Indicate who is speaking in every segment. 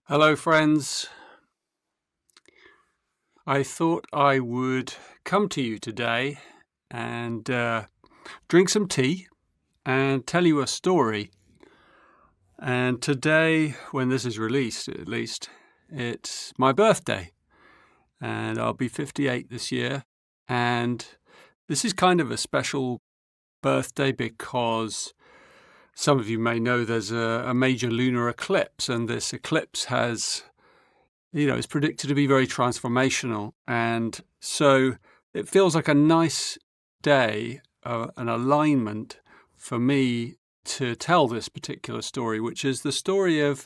Speaker 1: Hello, friends. I thought I would come to you today and drink some tea and tell you a story. And today, when this is released, at least, it's my birthday. And I'll be 58 this year. And this is kind of a special birthday because some of you may know there's a major lunar eclipse, and this eclipse has, it's predicted to be very transformational. And so it feels like a nice day, an alignment for me to tell this particular story, which is the story of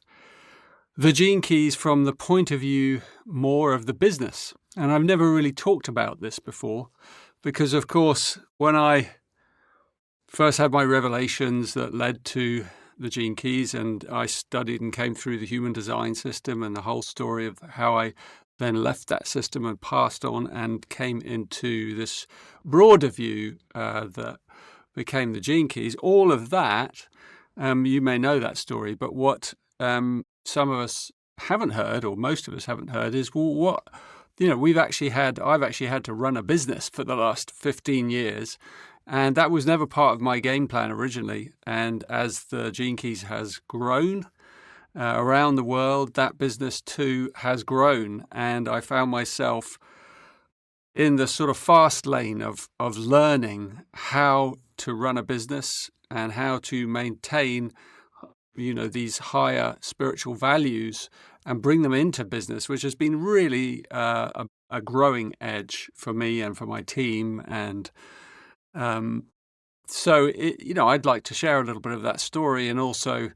Speaker 1: the gene keys from the point of view more of the business. And I've never really talked about this before because, of course, when I first had my revelations that led to the gene keys, and I studied and came through the human design system and the whole story of how I then left that system and passed on and came into this broader view that became the gene keys. All of that, you may know that story, but what some of us haven't heard, or most of us haven't heard, is what I've actually had to run a business for the last 15 years. And that was never part of my game plan originally. And as the Gene Keys has grown around the world, that business too has grown. And I found myself in the sort of fast lane of learning how to run a business and how to maintain, these higher spiritual values and bring them into business, which has been really a growing edge for me and for my team. And so, I'd like to share a little bit of that story and also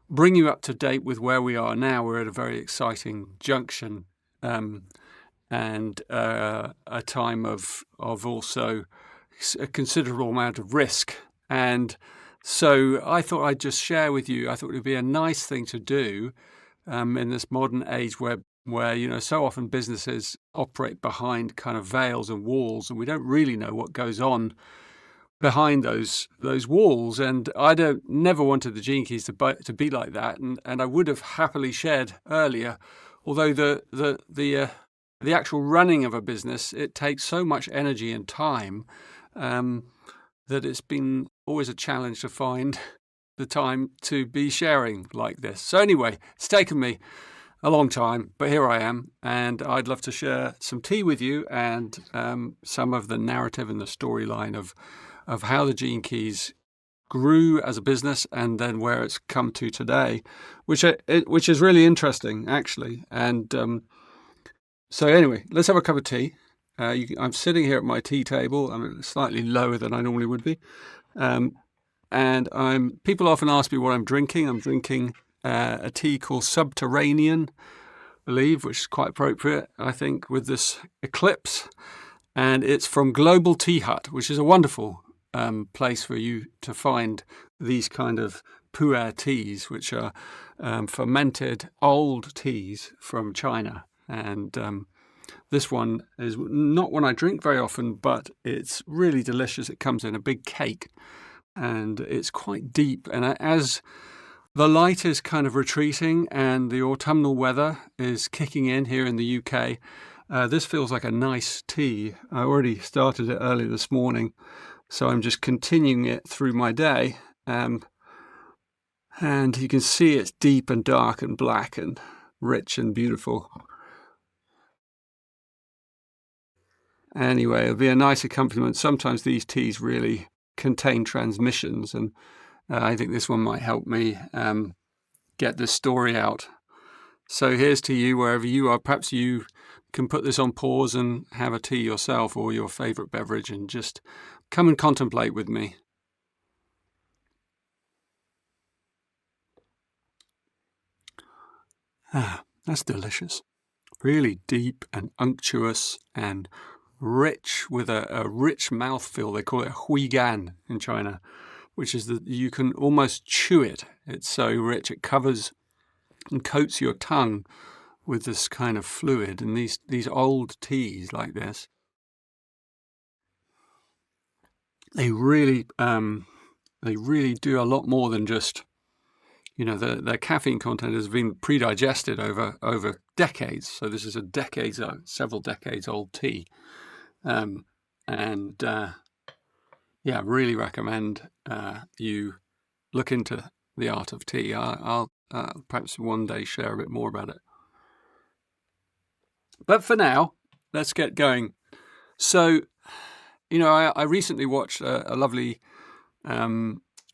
Speaker 1: bring you up to date with where we are now. We're at a very exciting junction and a time of also a considerable amount of risk. And so I thought I'd just share with you, I thought it would be a nice thing to do in this modern age where so often businesses operate behind kind of veils and walls, and we don't really know what goes on behind those walls. And I never wanted the Gene Keys to be like that, and I would have happily shared earlier. Although the actual running of a business, it takes so much energy and time that it's been always a challenge to find the time to be sharing like this. So anyway, it's taken me a long time, but here I am, and I'd love to share some tea with you and some of the narrative and the storyline of how the Gene Keys grew as a business and then where it's come to today, which is really interesting, actually. And so anyway, let's have a cup of tea. I'm sitting here at my tea table. I'm slightly lower than I normally would be. And people often ask me what I'm drinking. I'm drinking a tea called Subterranean, I believe, which is quite appropriate, I think, with this eclipse. And it's from Global Tea Hut, which is a wonderful place for you to find these kind of pu'er teas, which are fermented old teas from China. And this one is not one I drink very often, but it's really delicious. It comes in a big cake, and it's quite deep. And as the light is kind of retreating and the autumnal weather is kicking in here in the UK, this feels like a nice tea. I already started it early this morning, so I'm just continuing it through my day. And you can see it's deep and dark and black and rich and beautiful. Anyway, it'll be a nice accompaniment. Sometimes these teas really contain transmissions, and I think this one might help me get this story out. So here's to you wherever you are. Perhaps you can put this on pause and have a tea yourself or your favourite beverage and just come and contemplate with me. That's delicious. Really deep and unctuous and rich, with a rich mouthfeel. They call it huigan in China, which is that you can almost chew it. It's so rich. It covers and coats your tongue with this kind of fluid. And these old teas like this, they really do a lot more than just the caffeine content has been pre-digested over decades. So this is several decades old tea. Really recommend you look into the art of tea. I'll perhaps one day share a bit more about it. But for now, let's get going. So, I recently watched a lovely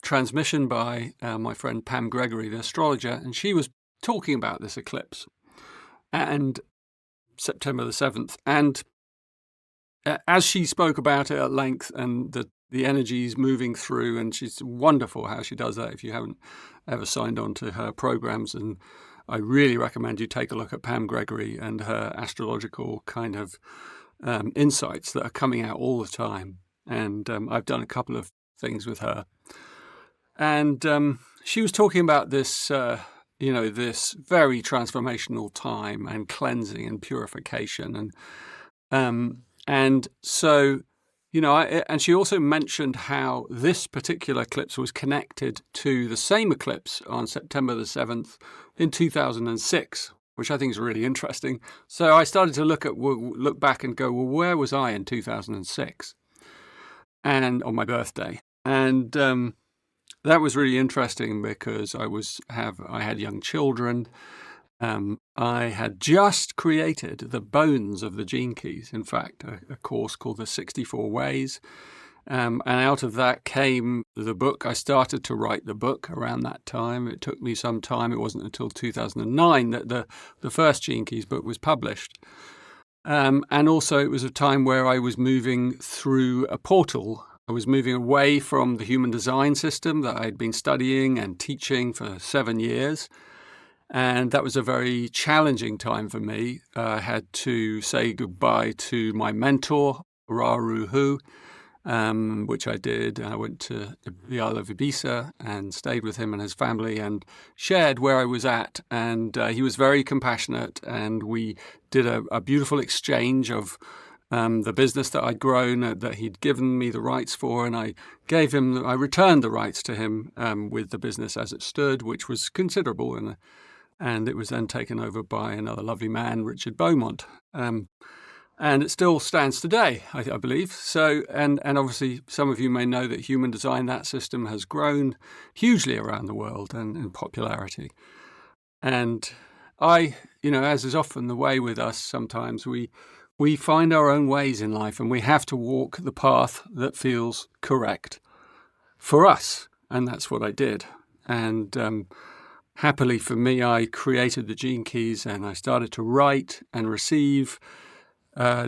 Speaker 1: transmission by my friend Pam Gregory, the astrologer, and she was talking about this eclipse and September the 7th. And as she spoke about it at length and the energies moving through, and she's wonderful how she does that if you haven't ever signed on to her programs. And I really recommend you take a look at Pam Gregory and her astrological kind of insights that are coming out all the time. And I've done a couple of things with her. And she was talking about this, this very transformational time and cleansing and purification. And so, and she also mentioned how this particular eclipse was connected to the same eclipse on September the 7th in 2006, which I think is really interesting. So I started to look back and go, well, where was I in 2006? And on my birthday. And that was really interesting because I had young children. I had just created the bones of the gene keys, in fact, a course called the 64 Ways. And out of that came the book. I started to write the book around that time. It took me some time. It wasn't until 2009 that the first Gene Keys book was published. And also it was a time where I was moving through a portal. I was moving away from the human design system that I'd been studying and teaching for 7 years. And that was a very challenging time for me. I had to say goodbye to my mentor, Ra Ruhu, which I did. I went to the Isle of Ibiza and stayed with him and his family and shared where I was at. And he was very compassionate. And we did a beautiful exchange of the business that I'd grown, that he'd given me the rights for. And I returned the rights to him with the business as it stood, which was considerable. And it was then taken over by another lovely man, Richard Beaumont. And it still stands today, I believe. So, and obviously some of you may know that human design, that system has grown hugely around the world and in popularity. And as is often the way with us, sometimes we find our own ways in life and we have to walk the path that feels correct for us. And that's what I did. And happily for me, I created the Gene Keys and I started to write and receive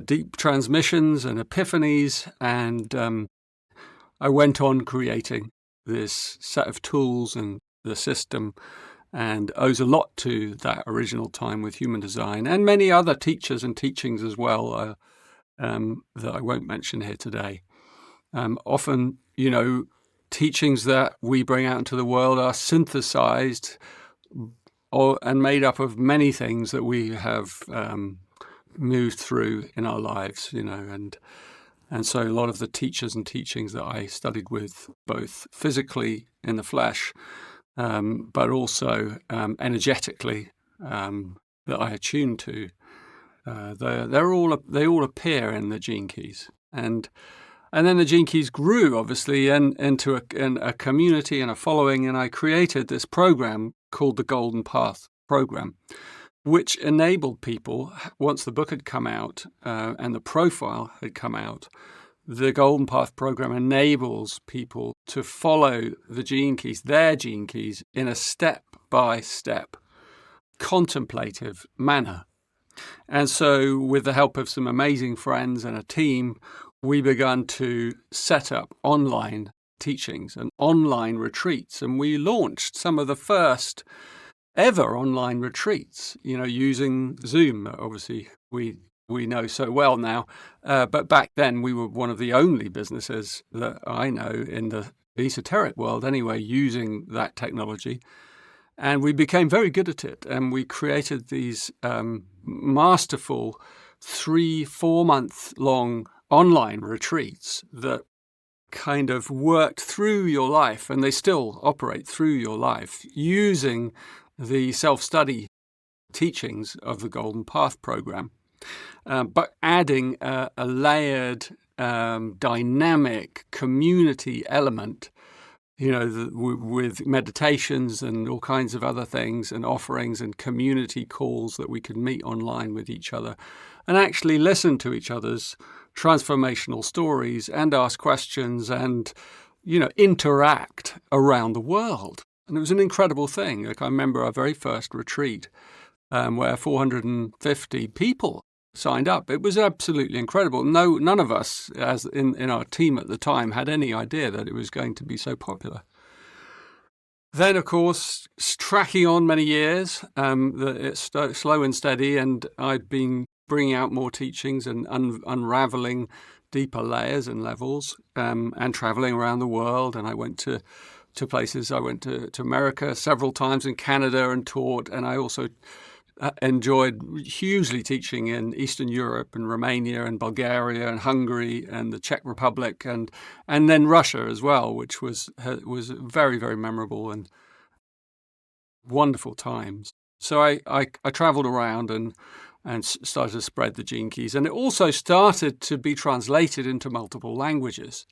Speaker 1: deep transmissions and epiphanies. And I went on creating this set of tools and the system, and owes a lot to that original time with human design and many other teachers and teachings as well that I won't mention here today. Often, teachings that we bring out into the world are synthesized and made up of many things that we have moved through in our lives, and so a lot of the teachers and teachings that I studied with, both physically in the flesh, but also energetically, that I attuned to, they all appear in the Gene Keys, and then the Gene Keys grew obviously into a community and a following, and I created this program called the Golden Path Program, which enabled people, once the book had come out and the profile had come out, the Golden Path Program enables people to follow the Gene Keys, their Gene Keys, in a step-by-step, contemplative manner. And so with the help of some amazing friends and a team, we began to set up online teachings and online retreats. And we launched some of the first ever online retreats, using Zoom. Obviously, we know so well now. But back then, we were one of the only businesses that I know in the esoteric world anyway, using that technology. And we became very good at it. And we created these masterful 3-4 month long online retreats that kind of worked through your life, and they still operate through your life, using the self-study teachings of the Golden Path program, but adding a layered, dynamic community element, with meditations and all kinds of other things and offerings and community calls that we could meet online with each other and actually listen to each other's transformational stories and ask questions and, interact around the world. And it was an incredible thing. Like, I remember our very first retreat where 450 people signed up. It was absolutely incredible. None of us, as in our team at the time, had any idea that it was going to be so popular. Then, of course, tracking on many years, it's slow and steady, and I'd been bringing out more teachings and unraveling deeper layers and levels, and traveling around the world. And I went to places. I went to America several times, in Canada, and taught. And I also enjoyed hugely teaching in Eastern Europe and Romania and Bulgaria and Hungary and the Czech Republic and then Russia as well, which was very, very memorable and wonderful times. So I traveled around and started to spread the Gene Keys, and it also started to be translated into multiple languages.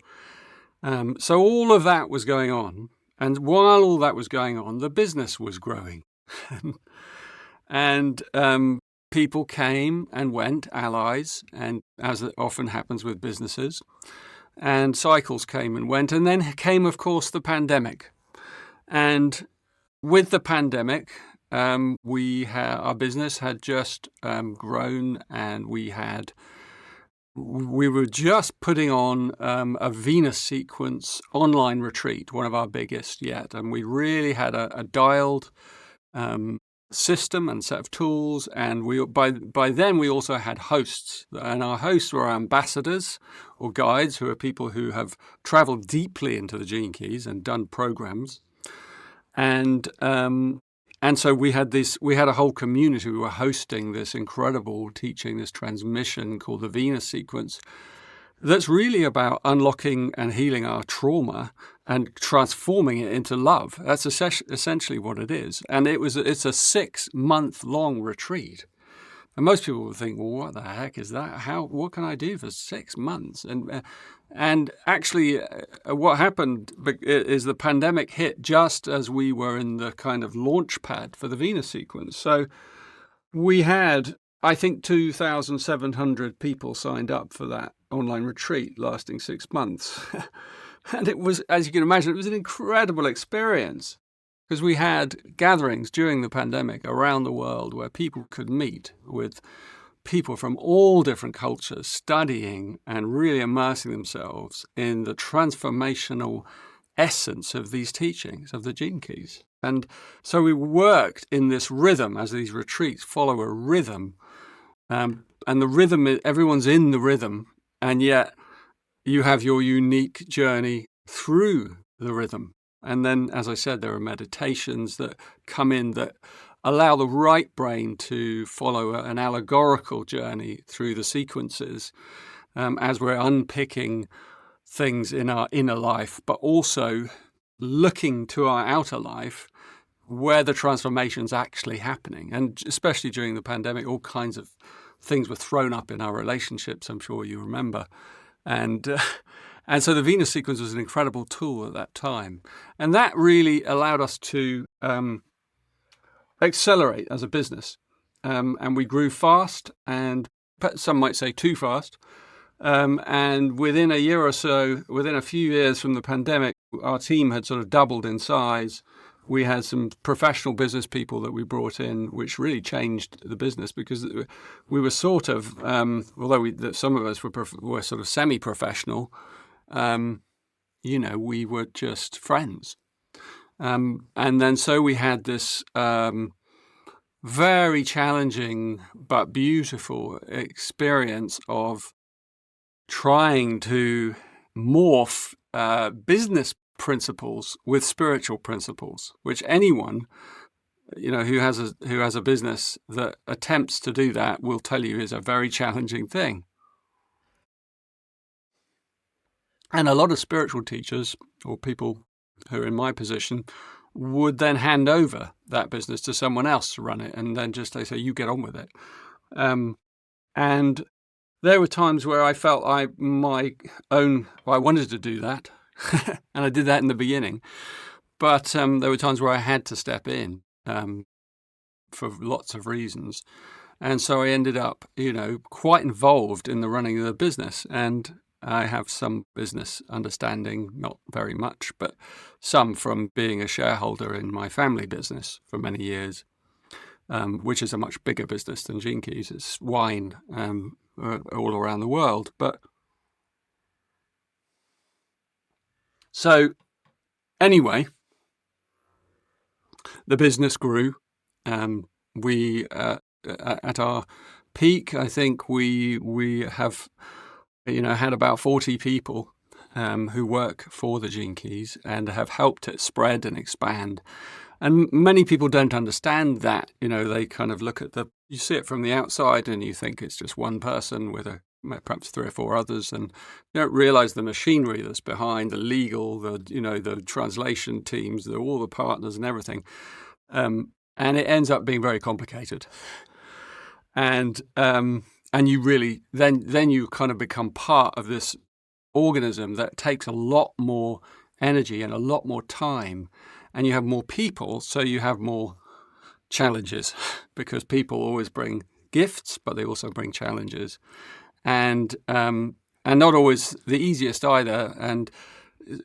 Speaker 1: So all of that was going on, and while all that was going on, the business was growing. And people came and went, allies, and as it often happens with businesses, and cycles came and went. And then came, of course, the pandemic. And with the pandemic, our business had just grown, and we were just putting on a Venus sequence online retreat, one of our biggest yet. And we really had a dialed system and set of tools, and by then we also had hosts, and our hosts were ambassadors or guides, who are people who have traveled deeply into the Gene Keys and done programs, and so we had a whole community. We were hosting this incredible teaching, this transmission called the Venus sequence, that's really about unlocking and healing our trauma and transforming it into love. That's essentially what it is. And it's a 6-month-long retreat. And most people will think, well, what the heck is that? What can I do for 6 months? And actually, what happened is the pandemic hit just as we were in the kind of launch pad for the Venus sequence. So we had, I think, 2,700 people signed up for that online retreat lasting 6 months. And it was, as you can imagine, it was an incredible experience, because we had gatherings during the pandemic around the world where people could meet with people from all different cultures, studying and really immersing themselves in the transformational essence of these teachings, of the Gene Keys. And so we worked in this rhythm, as these retreats follow a rhythm. And the rhythm, everyone's in the rhythm, and yet you have your unique journey through the rhythm. And then, as I said, there are meditations that come in that allow the right brain to follow an allegorical journey through the sequences, as we're unpicking things in our inner life, but also looking to our outer life, where the transformation's actually happening. And especially during the pandemic, all kinds of things were thrown up in our relationships, I'm sure you remember. And so the Venus sequence was an incredible tool at that time. And that really allowed us to accelerate as a business. And we grew fast, and some might say too fast. And within a year or so, within a few years from the pandemic, our team had sort of doubled in size. We had some professional business people that we brought in, which really changed the business, because we were sort of, although some of us were sort of semi-professional, we were just friends. And then so we had this very challenging but beautiful experience of trying to morph business principles with spiritual principles, which anyone who has a business that attempts to do that will tell you is a very challenging thing. And a lot of spiritual teachers or people who are in my position would then hand over that business to someone else to run it, and then just they say, you get on with it. And there were times where I felt I wanted to do that, and I did that in the beginning. But there were times where I had to step in for lots of reasons. And so I ended up, quite involved in the running of the business. And I have some business understanding, not very much, but some from being a shareholder in my family business for many years, which is a much bigger business than Gene Keys. It's wine all around the world. But so anyway, the business grew. We at our peak, I think we have had about 40 people who work for the Gene Keys and have helped it spread and expand. And many people don't understand that. They kind of look at you see it from the outside and you think it's just one person with perhaps 3 or 4 others, and you don't realize the machinery that's behind, the legal, the translation teams, all the partners and everything. And it ends up being very complicated. And you really then you kind of become part of this organism that takes a lot more energy and a lot more time, and you have more people, so you have more challenges, because people always bring gifts, but they also bring challenges, and not always the easiest either. And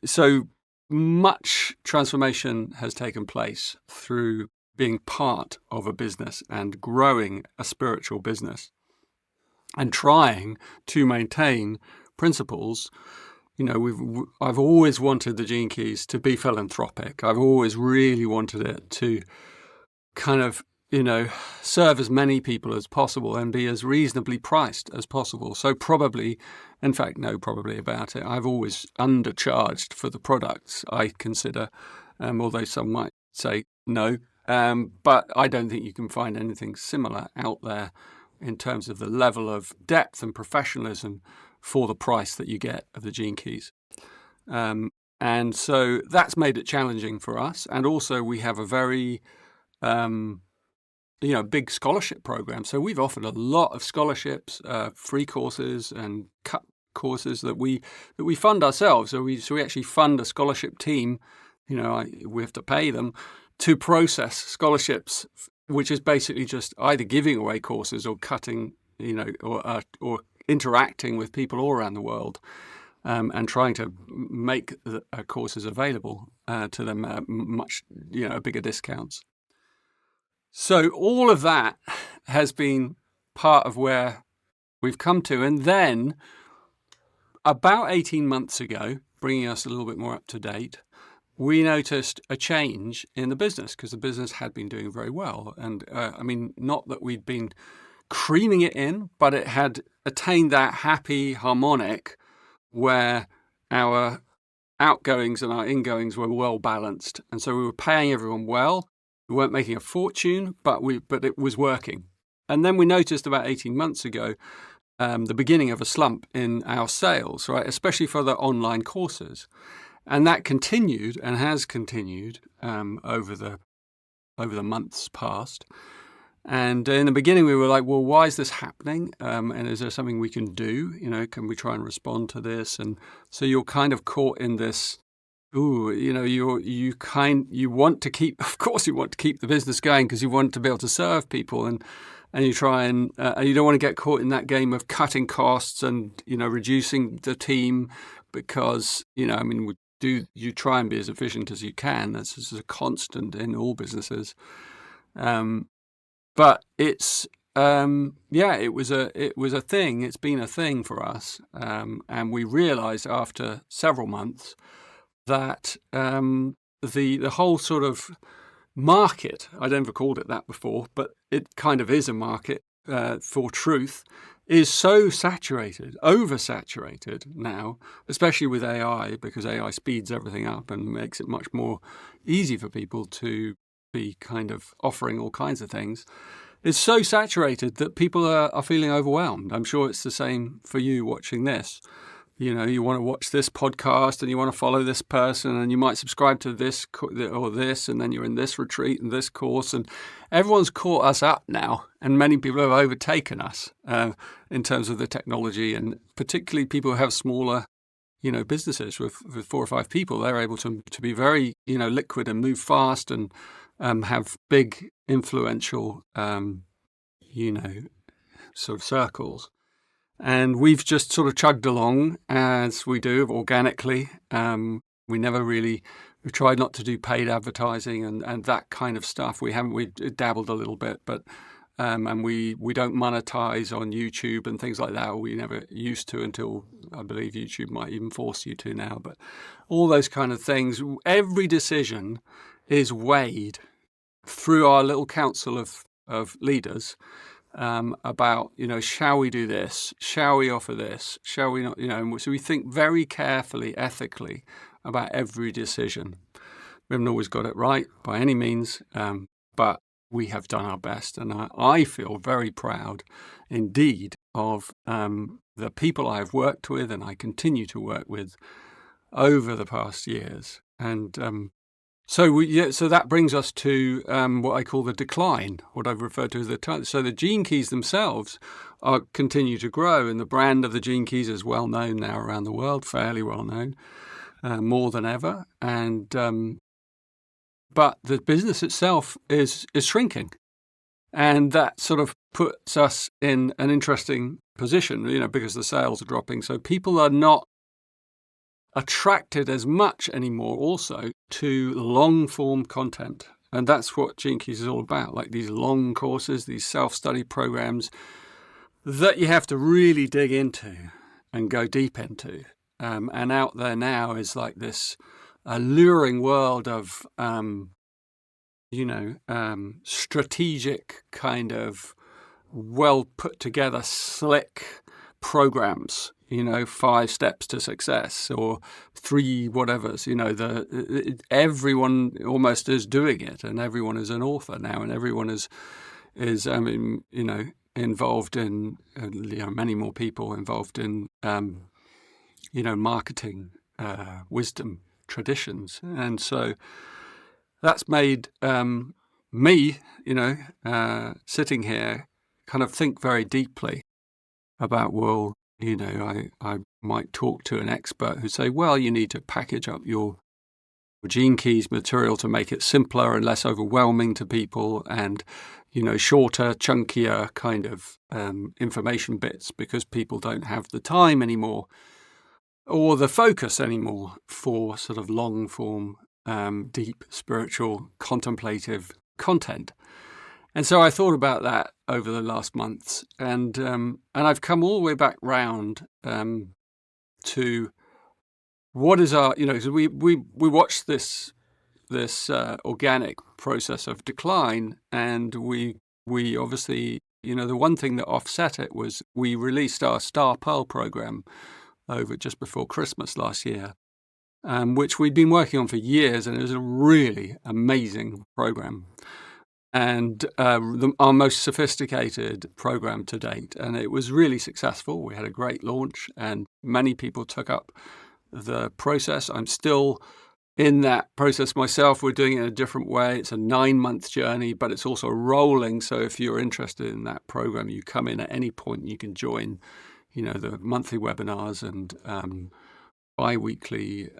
Speaker 1: so much transformation has taken place through being part of a business and growing a spiritual business and trying to maintain principles. I've always wanted the Gene Keys to be philanthropic. I've always really wanted it to kind of, serve as many people as possible and be as reasonably priced as possible. So probably about it, I've always undercharged for the products I consider, although some might say no. But I don't think you can find anything similar out there in terms of the level of depth and professionalism for the price that you get of the Gene Keys. And so that's made it challenging for us. And also we have a very, big scholarship program. So we've offered a lot of scholarships, free courses and cut courses that we fund ourselves. So we actually fund a scholarship team. We have to pay them to process scholarships, which is basically just either giving away courses or cutting, or interacting with people all around the world, and trying to make the courses available to them at much, bigger discounts. So all of that has been part of where we've come to. And then about 18 months ago, bringing us a little bit more up to date, we noticed a change in the business, because the business had been doing very well. And not that we'd been creaming it in, but it had attained that happy harmonic where our outgoings and our ingoings were well balanced. And so we were paying everyone well. We weren't making a fortune, but it was working. And then we noticed about 18 months ago the beginning of a slump in our sales, right? Especially for the online courses. And that continued and has continued over the months past. And in the beginning, we were like, well, why is this happening? And is there something we can do? Can we try and respond to this? And so you're kind of caught in this, you want to keep, of course you want to keep the business going because you want to be able to serve people. And you try and you don't want to get caught in that game of cutting costs and, reducing the team because, you try and be as efficient as you can. That's a constant in all businesses. But it's it was a thing. It's been a thing for us, and we realised after several months that the whole sort of market, I'd never called it that before, but it kind of is a market for truth, is so saturated, oversaturated now, especially with AI, because AI speeds everything up and makes it much more easy for people to be kind of offering all kinds of things. It's so saturated that people are feeling overwhelmed. I'm sure it's the same for you watching this, you want to watch this podcast and you want to follow this person and you might subscribe to this or this, and then you're in this retreat and this course, and everyone's caught us up now, and many people have overtaken us in terms of the technology, and particularly people who have smaller businesses with 4 or 5 people. They're able to be very liquid and move fast and have big influential sort of circles. And we've just sort of chugged along as we do organically. We tried not to do paid advertising and that kind of stuff. We dabbled a little bit, but and we don't monetize on YouTube and things like that. We never used to, until I believe YouTube might even force you to now. But all those kind of things, every decision is weighed through our little council of leaders. About, shall we do this? Shall we offer this? Shall we not? So we think very carefully, ethically about every decision. We haven't always got it right by any means, but we have done our best. And I feel very proud indeed of the people I have worked with and I continue to work with over the past years. And so that brings us to what I call the decline, what I've referred to as the time. So the Gene Keys themselves continue to grow, and the brand of the Gene Keys is well known now around the world, fairly well known, more than ever. And but the business itself is shrinking, and that sort of puts us in an interesting position, because the sales are dropping. So people are not attracted as much anymore also to long-form content. And that's what Gene Keys is all about, like these long courses, these self-study programs that you have to really dig into and go deep into. And out there now is like this alluring world of, strategic kind of well put together, slick programs, 5 steps to success or 3 whatevers, everyone almost is doing it, and everyone is an author now, and everyone is involved in, many more people involved in, marketing, wisdom, traditions. And so that's made me, sitting here kind of think very deeply about, well, I might talk to an expert who say, well, you need to package up your Gene Keys material to make it simpler and less overwhelming to people, and, shorter, chunkier kind of information bits, because people don't have the time anymore or the focus anymore for sort of long form, deep spiritual, contemplative content. And so I thought about that over the last months, and I've come all the way back round to what is our, because we watched this organic process of decline, and we obviously, the one thing that offset it was we released our Star Pearl program over just before Christmas last year, which we'd been working on for years, and it was a really amazing program. And our most sophisticated program to date. And it was really successful. We had a great launch, and many people took up the process. I'm still in that process myself. We're doing it in a different way. It's a 9-month journey, but it's also rolling. So if you're interested in that program, you come in at any point. You can join, the monthly webinars and bi-weekly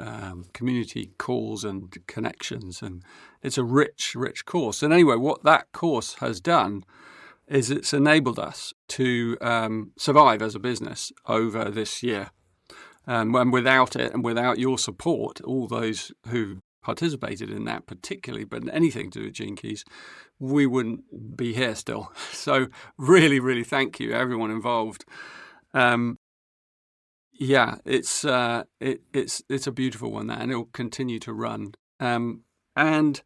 Speaker 1: community calls and connections, and it's a rich course. And anyway, what that course has done is it's enabled us to survive as a business over this year. And without it, and without your support, all those who participated in that particularly, but anything to do with Gene Keys, we wouldn't be here still. So really, really thank you, everyone involved. Yeah, it's a beautiful one, and it'll continue to run. And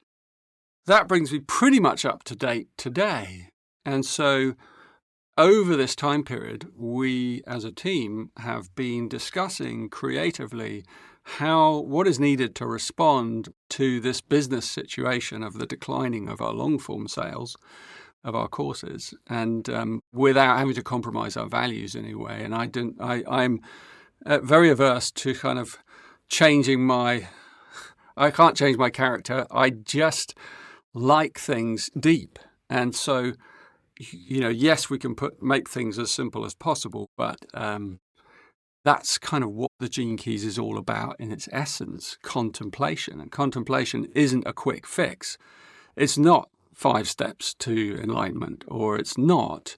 Speaker 1: that brings me pretty much up to date today. And so over this time period, we as a team have been discussing creatively what is needed to respond to this business situation of the declining of our long-form sales of our courses, and without having to compromise our values in any way. And I'm very averse to kind of changing my. I can't change my character. I just like things deep, and so yes, we can make things as simple as possible, but that's kind of what the Gene Keys is all about in its essence, contemplation. And contemplation isn't a quick fix. It's not 5 steps to enlightenment, or it's not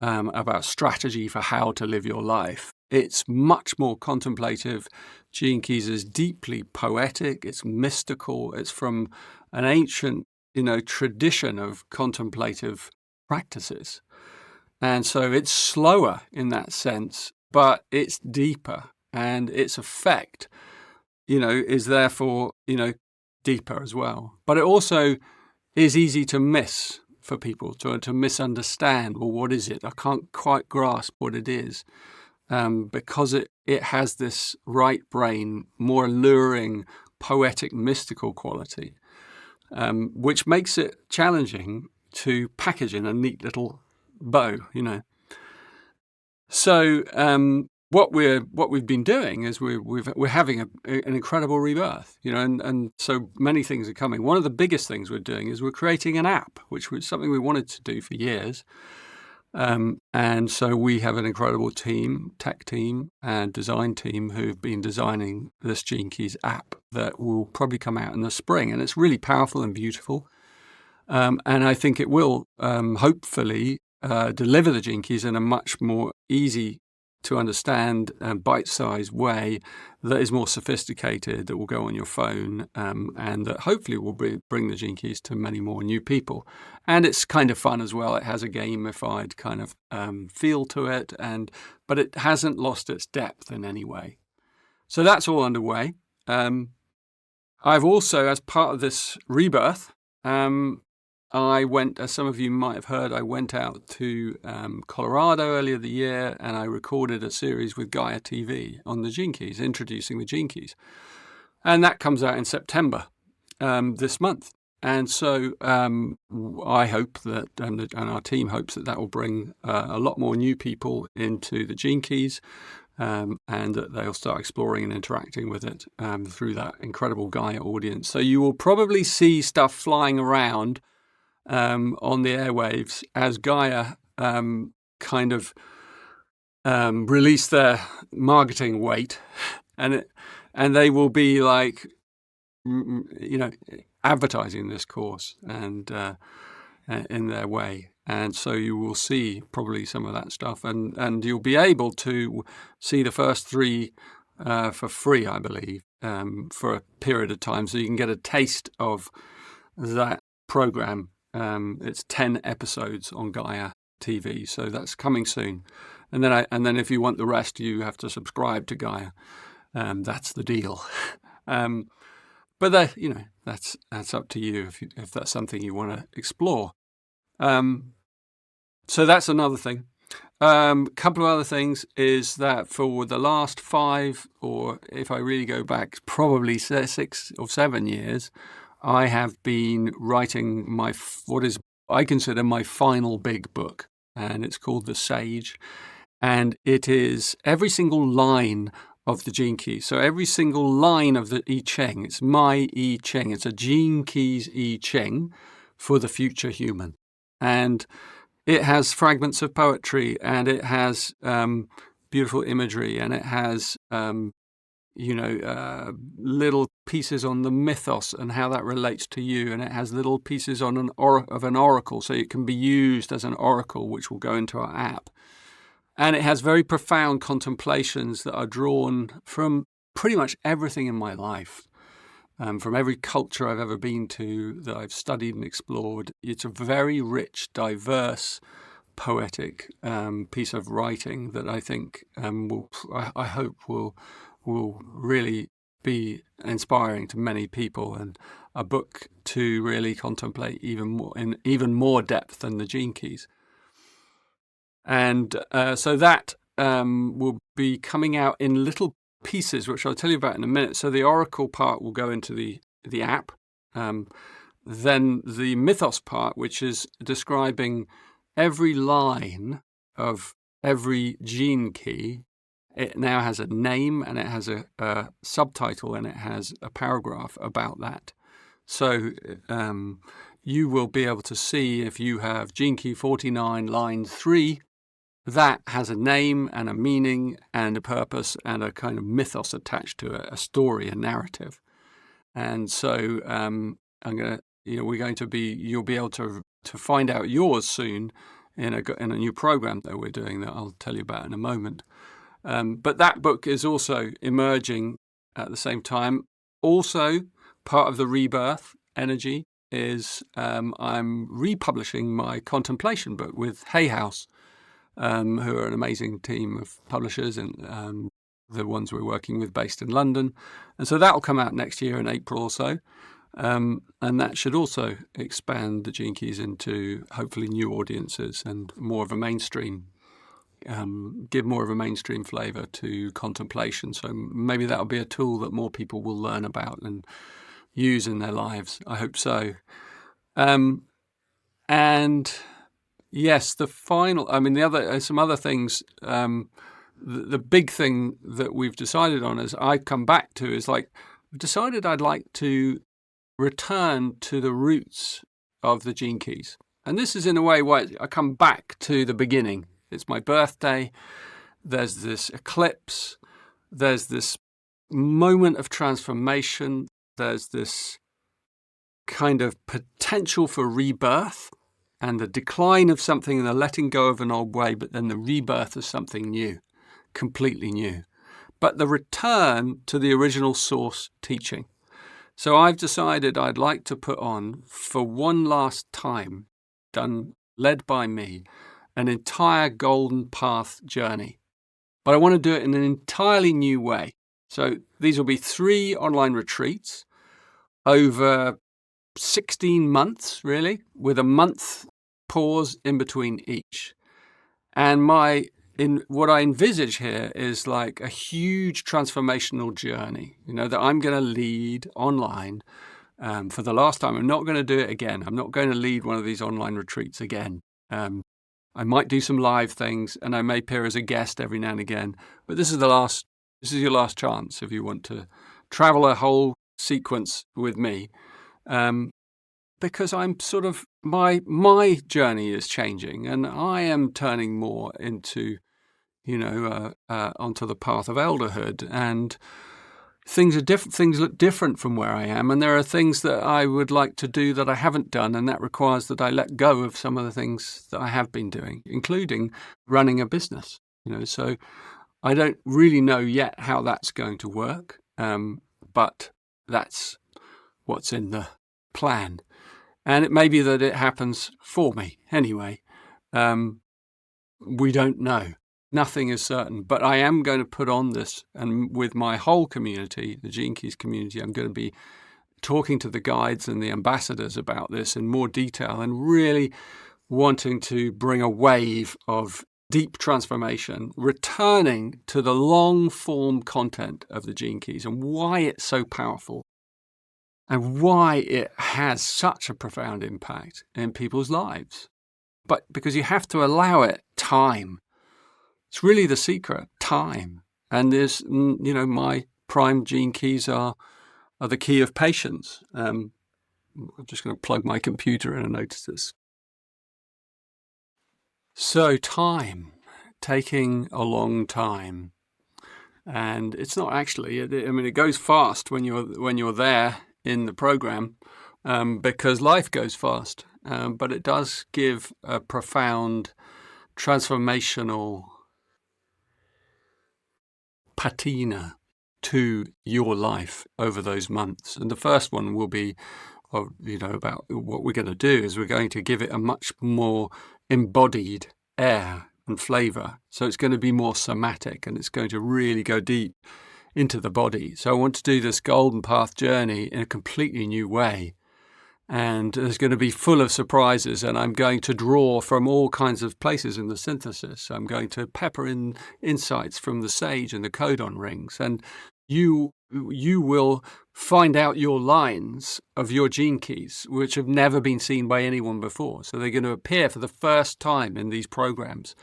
Speaker 1: about strategy for how to live your life. It's much more contemplative. Gene Keys is deeply poetic. It's mystical. It's from an ancient, tradition of contemplative practices. And so it's slower in that sense, but it's deeper, and its effect, is therefore, deeper as well. But it also is easy to miss for people, to misunderstand. Well, what is it? I can't quite grasp what it is, because it has this right brain, more alluring, poetic, mystical quality, which makes it challenging to package in a neat little bow, So what we've been doing is we're having an incredible rebirth, and so many things are coming. One of the biggest things we're doing is we're creating an app, which was something we wanted to do for years. And so we have an incredible tech team and design team who've been designing this Gene Keys app that will probably come out in the spring, and it's really powerful and beautiful. And I think it will hopefully deliver the Gene Keys in a much more easy to understand and bite-sized way that is more sophisticated, that will go on your phone, and that hopefully will bring the Gene Keys to many more new people. And it's kind of fun as well. It has a gamified kind of feel to it, but it hasn't lost its depth in any way. So that's all underway. I've also, as part of this rebirth, I went, as some of you might have heard, I went out to Colorado earlier the year, and I recorded a series with Gaia TV on the Gene Keys, introducing the Gene Keys. And that comes out in September this month. And so I hope that, and our team hopes that will bring a lot more new people into the Gene Keys, and that they'll start exploring and interacting with it through that incredible Gaia audience. So you will probably see stuff flying around on the airwaves as Gaia kind of release their marketing weight, and they will be like, advertising this course and in their way. And so you will see probably some of that stuff, and you'll be able to see the first 3 for free, I believe, for a period of time, so you can get a taste of that program. It's 10 episodes on Gaia TV, so that's coming soon. And then if you want the rest, you have to subscribe to Gaia. That's the deal. But that's up to you if that's something you want to explore. So that's another thing. Couple of other things is that for the last 5, or if I really go back, probably 6 or 7 years, I have been writing what is I consider my final big book, and it's called The Sage, and it is every single line of the Gene Keys. So every single line of the I Ching, it's my I Ching. It's a Gene Keys I Ching for the future human, and it has fragments of poetry, and it has beautiful imagery, and it has little pieces on the mythos and how that relates to you, and it has little pieces on an oracle, so it can be used as an oracle, which will go into our app. And it has very profound contemplations that are drawn from pretty much everything in my life, from every culture I've ever been to that I've studied and explored. It's a very rich, diverse, poetic piece of writing that I think I hope will really be inspiring to many people, and a book to really contemplate even more depth than the Gene Keys. And so that will be coming out in little pieces, which I'll tell you about in a minute. So the oracle part will go into the app. Then the mythos part, which is describing every line of every Gene Key It now has a name, and it has a subtitle, and it has a paragraph about that. So you will be able to see, if you have Gene Key 49, line 3, that has a name and a meaning and a purpose and a kind of mythos attached to it, a story, a narrative. And so you'll be able to find out yours soon in a new program that we're doing that I'll tell you about in a moment. But that book is also emerging at the same time. Also, part of the Rebirth energy is I'm republishing my contemplation book with Hay House, who are an amazing team of publishers, and the ones we're working with based in London. And so that will come out next year in April or so. And that should also expand the Gene Keys into hopefully new audiences and more of a mainstream, give more of a mainstream flavour to contemplation. So maybe that'll be a tool that more people will learn about and use in their lives. I hope so. And yes, some other things. The big thing that we've decided on, as I come back to, is I've decided I'd like to return to the roots of the Gene Keys. And this is in a way why I come back to the beginning. It's my birthday. There's this eclipse. There's this moment of transformation. There's this kind of potential for rebirth and the decline of something and the letting go of an old way, but then the rebirth of something new, completely new. But the return to the original source teaching. So I've decided I'd like to put on, for one last time, led by me, an entire Golden Path journey. But I want to do it in an entirely new way. So these will be 3 online retreats over 16 months, really, with a month pause in between each. And what I envisage here is like a huge transformational journey, that I'm going to lead online for the last time. I'm not going to do it again. I'm not going to lead one of these online retreats again. I might do some live things, and I may appear as a guest every now and again. But this is your last chance if you want to travel a whole sequence with me, because I'm sort of my journey is changing, and I am turning more into onto the path of elderhood, and things are different. Things look different from where I am, and there are things that I would like to do that I haven't done, and that requires that I let go of some of the things that I have been doing, including running a business. So I don't really know yet how that's going to work, but that's what's in the plan, and it may be that it happens for me anyway. We don't know. Nothing is certain, but I am going to put on this, and with my whole community, the Gene Keys community, I'm going to be talking to the guides and the ambassadors about this in more detail, and really wanting to bring a wave of deep transformation, returning to the long-form content of the Gene Keys and why it's so powerful and why it has such a profound impact in people's lives. But because you have to allow it time. It's really the secret, time. And there's, my prime Gene Keys are the key of patience. I'm just going to plug my computer in and notice this. So time, taking a long time. And it's not actually, it goes fast when you're there in the program, because life goes fast. But it does give a profound transformational patina to your life over those months. And the first one will be, about what we're going to do is we're going to give it a much more embodied air and flavour. So it's going to be more somatic, and it's going to really go deep into the body. So I want to do this Golden Path journey in a completely new way. And it's going to be full of surprises, and I'm going to draw from all kinds of places in the synthesis. I'm going to pepper in insights from the sage and the codon rings, and you will find out your lines of your Gene Keys, which have never been seen by anyone before. So they're going to appear for the first time in these programs.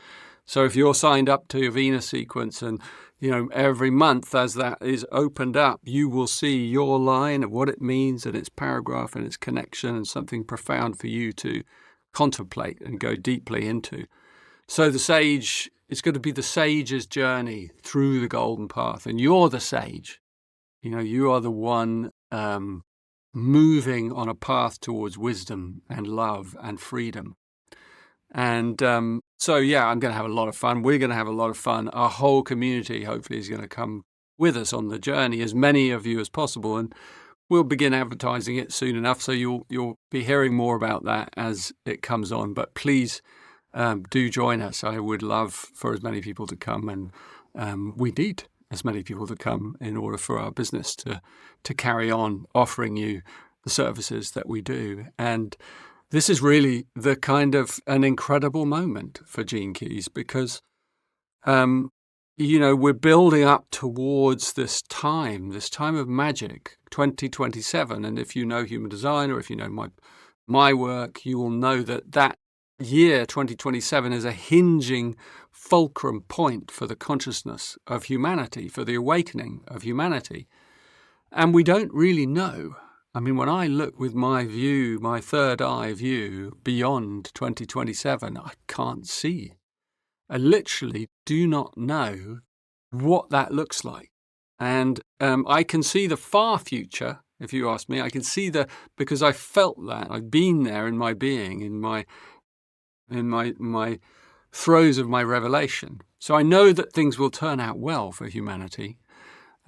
Speaker 1: So if you're signed up to your Venus sequence, and every month as that is opened up, you will see your line of what it means and its paragraph and its connection, and something profound for you to contemplate and go deeply into. So the sage, it's going to be the sage's journey through the golden path, and you're the sage. You are the one moving on a path towards wisdom and love and freedom. And so, I'm going to have a lot of fun. We're going to have a lot of fun. Our whole community, hopefully, is going to come with us on the journey, as many of you as possible. And we'll begin advertising it soon enough, so you'll be hearing more about that as it comes on. But please do join us. I would love for as many people to come, and we need as many people to come in order for our business to carry on offering you the services that we do. And this is really the kind of an incredible moment for Gene Keys, because, we're building up towards this time of magic, 2027. And if you know human design, or if you know my work, you will know that year 2027 is a hinging fulcrum point for the consciousness of humanity, for the awakening of humanity. And we don't really know. I mean, when I look with my view, my third eye view beyond 2027, I can't see. I literally do not know what that looks like. And I can see the far future, if you ask me. I can see because I felt that. I've been there in my being, in my throes of my revelation. So I know that things will turn out well for humanity.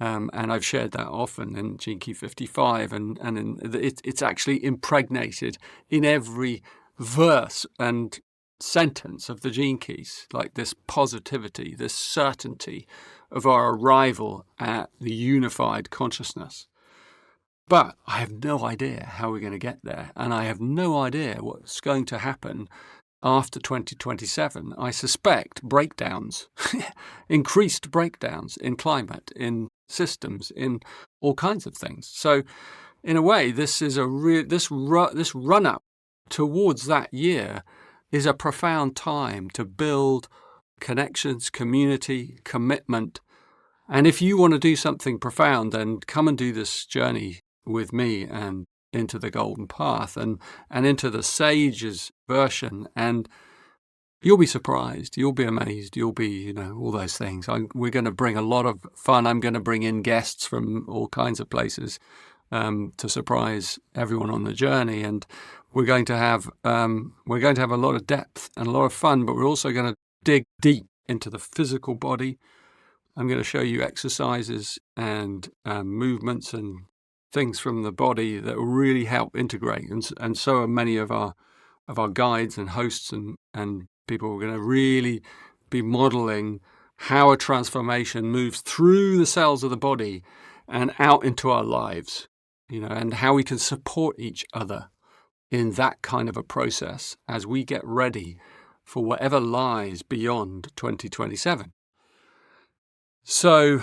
Speaker 1: And I've shared that often in Gene Key 55, and it's actually impregnated in every verse and sentence of the Gene Keys, like this positivity, this certainty of our arrival at the unified consciousness. But I have no idea how we're going to get there, and I have no idea what's going to happen after 2027. I suspect breakdowns, increased breakdowns in climate, in systems, in all kinds of things. So, in a way, this is this run up towards that year is a profound time to build connections, community, commitment. And if you want to do something profound, then come and do this journey with me and into the golden path and into the sage's version, and you'll be surprised, you'll be amazed, you'll be, all those things. We're going to bring a lot of fun. I'm going to bring in guests from all kinds of places to surprise everyone on the journey, and we're going to have a lot of depth and a lot of fun. But we're also going to dig deep into the physical body. I'm going to show you exercises and movements and things from the body that will really help integrate, and so are many of our guides and hosts and people who are going to really be modeling how a transformation moves through the cells of the body and out into our lives, and how we can support each other in that kind of a process as we get ready for whatever lies beyond 2027. So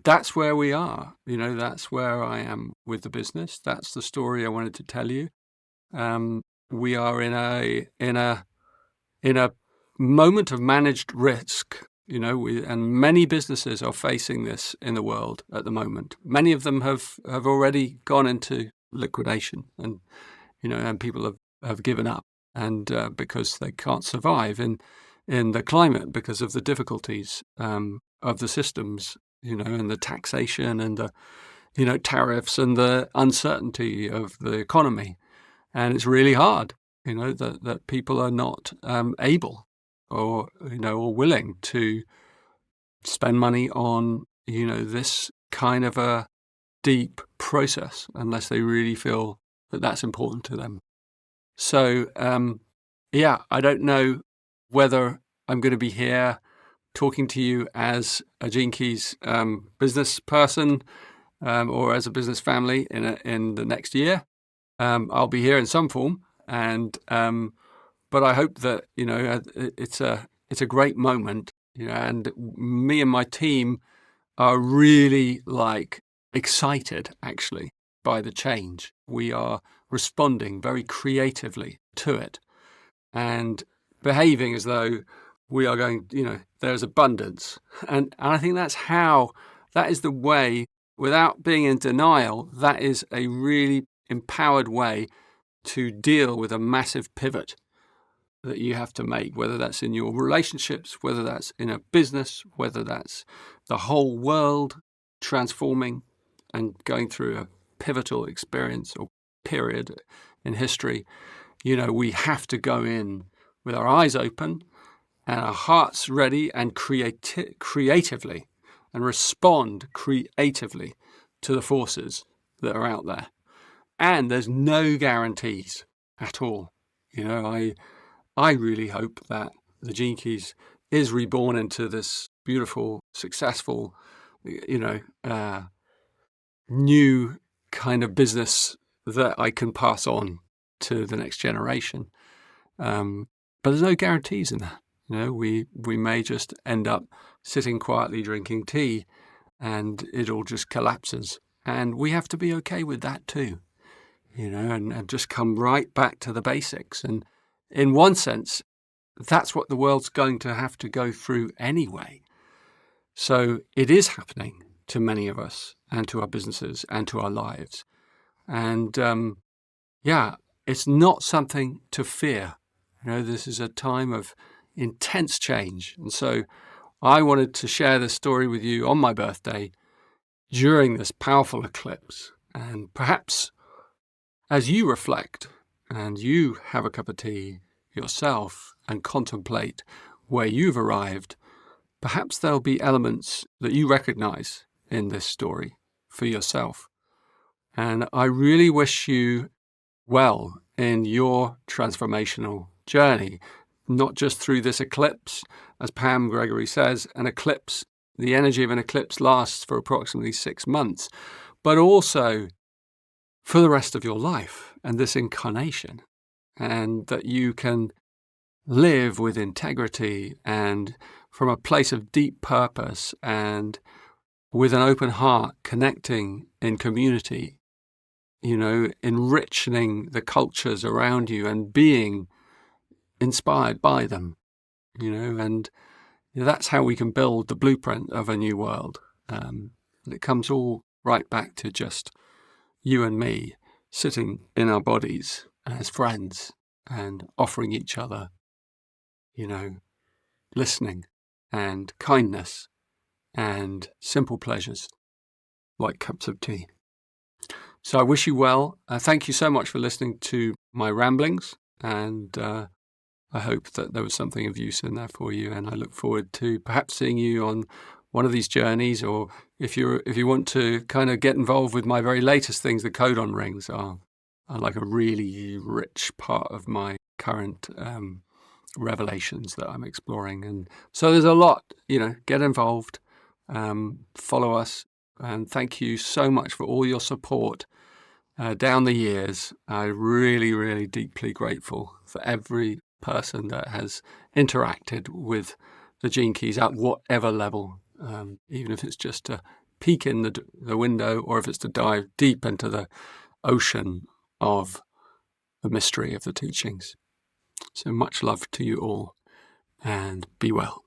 Speaker 1: that's where we are. That's where I am with the business. That's the story I wanted to tell you. We are in a moment of managed risk, and many businesses are facing this in the world at the moment. Many of them have already gone into liquidation, and and people have given up, and because they can't survive in the climate because of the difficulties of the systems, and the taxation and the tariffs and the uncertainty of the economy. And it's really hard, that people are not able or willing to spend money on, this kind of a deep process unless they really feel that that's important to them. So, I don't know whether I'm going to be here talking to you as a Gene Keys business person or as a business family in the next year. I'll be here in some form, and but I hope that it's a great moment, and me and my team are really excited actually by the change. We are responding very creatively to it and behaving as though we are going, there's abundance. And I think that is the way, without being in denial, that is a really empowered way to deal with a massive pivot that you have to make, whether that's in your relationships, whether that's in a business, whether that's the whole world transforming and going through a pivotal experience or period in history. We have to go in with our eyes open and our hearts ready and creatively and respond creatively to the forces that are out there. And there's no guarantees at all. I really hope that the Gene Keys is reborn into this beautiful, successful, new kind of business that I can pass on to the next generation. But there's no guarantees in that. We may just end up sitting quietly drinking tea and it all just collapses. And we have to be okay with that too, and just come right back to the basics. And in one sense, that's what the world's going to have to go through anyway. So it is happening to many of us and to our businesses and to our lives. And it's not something to fear. This is a time of intense change. And so I wanted to share this story with you on my birthday during this powerful eclipse. And perhaps as you reflect and you have a cup of tea yourself and contemplate where you've arrived, perhaps there'll be elements that you recognize in this story for yourself. And I really wish you well in your transformational journey, not just through this eclipse. As Pam Gregory says, the energy of an eclipse lasts for approximately 6 months, but also for the rest of your life and this incarnation, and that you can live with integrity and from a place of deep purpose and with an open heart, connecting in community, enriching the cultures around you and being inspired by them, and that's how we can build the blueprint of a new world. And it comes all right back to just you and me sitting in our bodies as friends and offering each other, listening and kindness and simple pleasures like cups of tea. So I wish you well. Thank you so much for listening to my ramblings, and I hope that there was something of use in there for you, and I look forward to perhaps seeing you on one of these journeys, or if you want to kind of get involved with my very latest things, the codon rings are like a really rich part of my current revelations that I'm exploring. And so there's a lot, get involved, follow us, and thank you so much for all your support down the years. I'm really, really deeply grateful for every person that has interacted with the Gene Keys at whatever level, even if it's just to peek in the window, or if it's to dive deep into the ocean of the mystery of the teachings. So much love to you all, and be well.